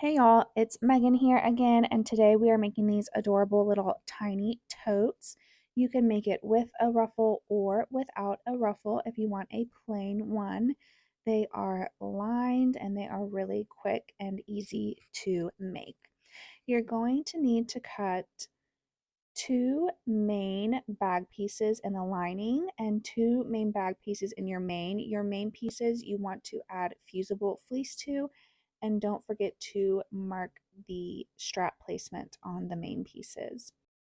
Hey y'all, it's Megan here again, and today we are making these adorable little tiny totes. You can make it with a ruffle or without a ruffle if you want a plain one. They are lined and they are really quick and easy to make. You're going to need to cut two main bag pieces in the lining and two main bag pieces in your main. Your main pieces you want to add fusible fleece to, and don't forget to mark the strap placement on the main pieces.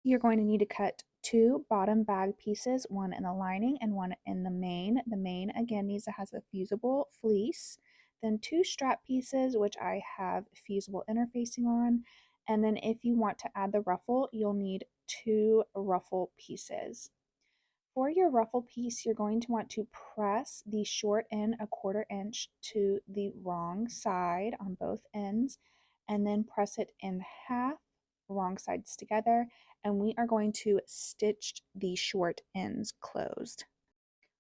You're going to need to cut two bottom bag pieces, one in the lining and one in the main. The main again needs to have a fusible fleece, then two strap pieces, which I have fusible interfacing on. And then if you want to add the ruffle, you'll need two ruffle pieces. For your ruffle piece, you're going to want to press the short end a 1/4 inch to the wrong side on both ends, and then press it in half, wrong sides together, and we are going to stitch the short ends closed.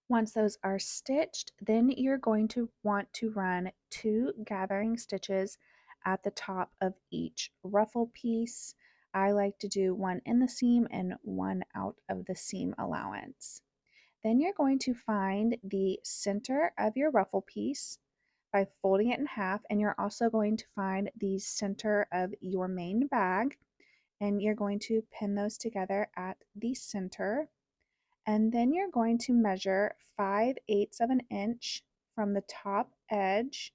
Once those are stitched, then you're going to want to run two gathering stitches at the top of each ruffle piece. I like to do one in the seam and one out of the seam allowance. Then you're going to find the center of your ruffle piece by folding it in half, and you're also going to find the center of your main bag, and you're going to pin those together at the center. And then you're going to measure 5/8 of an inch from the top edge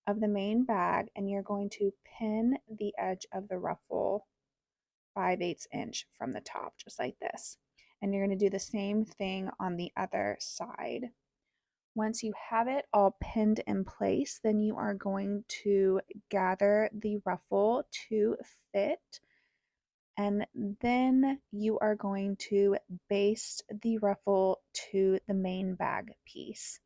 of the main bag, and you're going to pin the edge of the ruffle 5/8 inch from the top, just like this. And you're going to do the same thing on the other side. Once you have it all pinned in place, then you are going to gather the ruffle to fit, and then you are going to baste the ruffle to the main bag piece.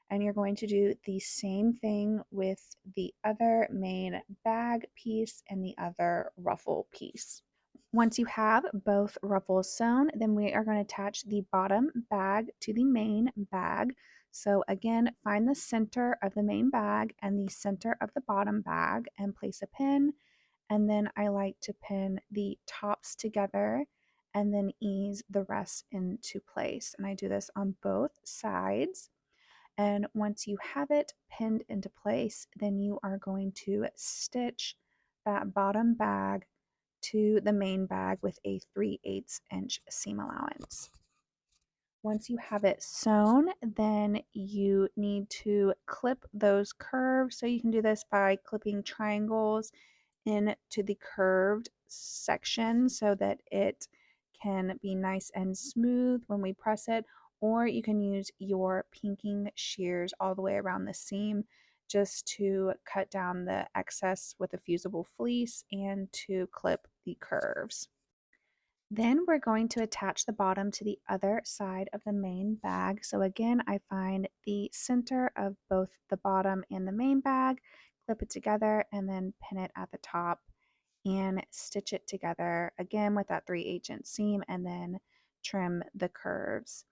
And you're going to do the same thing with the other main bag piece and the other ruffle piece. Once you have both ruffles sewn, then we are going to attach the bottom bag to the main bag. So again, find the center of the main bag and the center of the bottom bag and place a pin. And then I like to pin the tops together and then ease the rest into place. And I do this on both sides. And once you have it pinned into place, then you are going to stitch that bottom bag to the main bag with a 3/8 inch seam allowance. Once you have it sewn, then you need to clip those curves. So you can do this by clipping triangles into the curved section so that it can be nice and smooth when we press it, or you can use your pinking shears all the way around the seam just to cut down the excess with a fusible fleece and to clip the curves. Then we're going to attach the bottom to the other side of the main bag. So again, I find the center of both the bottom and the main bag, clip it together, and then pin it at the top and stitch it together again with that 3/8 inch seam, and then trim the curves.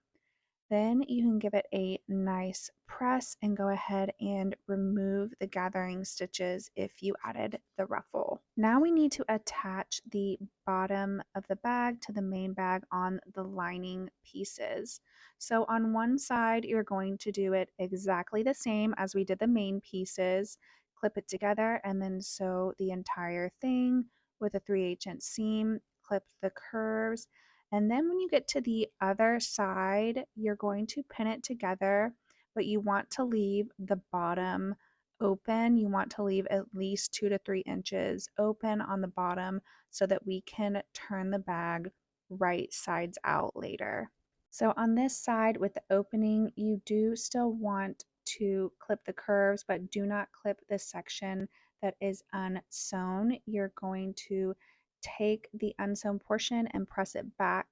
Then you can give it a nice press and go ahead and remove the gathering stitches if you added the ruffle. Now we need to attach the bottom of the bag to the main bag on the lining pieces. So on one side, you're going to do it exactly the same as we did the main pieces, clip it together, and then sew the entire thing with a 3/8 inch seam, clip the curves. And then when you get to the other side, you're going to pin it together, but you want to leave the bottom open. You want to leave at least 2 to 3 inches open on the bottom so that we can turn the bag right sides out later. So on this side with the opening, you do still want to clip the curves, but do not clip the section that is unsewn. You're going to take the unsewn portion and press it back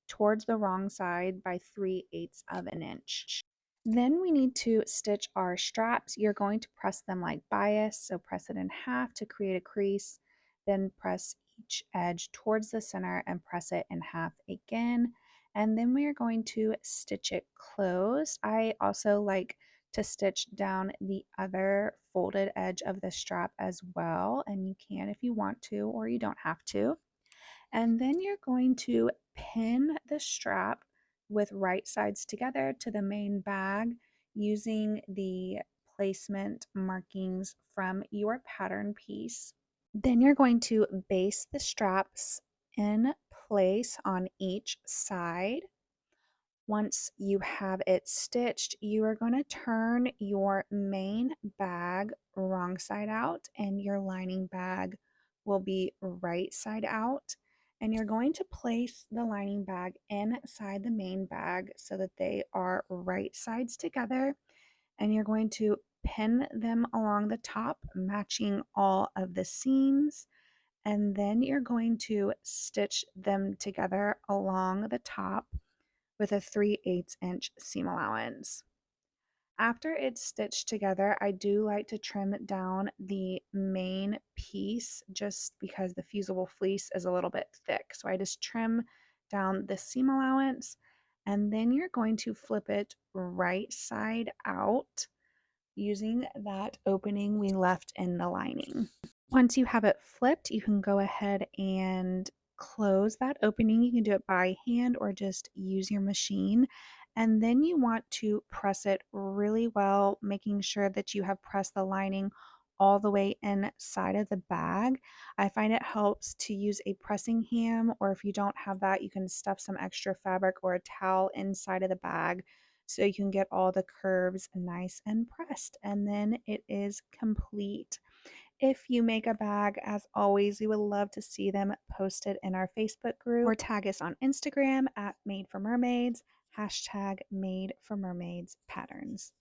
towards the wrong side by 3/8 of an inch. Then we need to stitch our straps. You're going to press them like bias, so press it in half to create a crease, then press each edge towards the center and press it in half again. And then we are going to stitch it closed. I also like to stitch down the other folded edge of the strap as well, and you can if you want to, or you don't have to. And then you're going to pin the strap with right sides together to the main bag using the placement markings from your pattern piece. Then you're going to baste the straps in place on each side. Once you have it stitched, you are going to turn your main bag wrong side out and your lining bag will be right side out. And you're going to place the lining bag inside the main bag so that they are right sides together. And you're going to pin them along the top, matching all of the seams. And then you're going to stitch them together along the top with a 3/8 inch seam allowance. After it's stitched together, I do like to trim down the main piece just because the fusible fleece is a little bit thick. So I just trim down the seam allowance, and then you're going to flip it right side out using that opening we left in the lining. Once you have it flipped, you can go ahead and close that opening. You can do it by hand or just use your machine. And then you want to press it really well, making sure that you have pressed the lining all the way inside of the bag. I find it helps to use a pressing ham, or if you don't have that, you can stuff some extra fabric or a towel inside of the bag so you can get all the curves nice and pressed. And then it is complete. If you make a bag, as always, we would love to see them posted in our Facebook group or tag us on Instagram at Made for Mermaids, hashtag Made for Mermaids Patterns.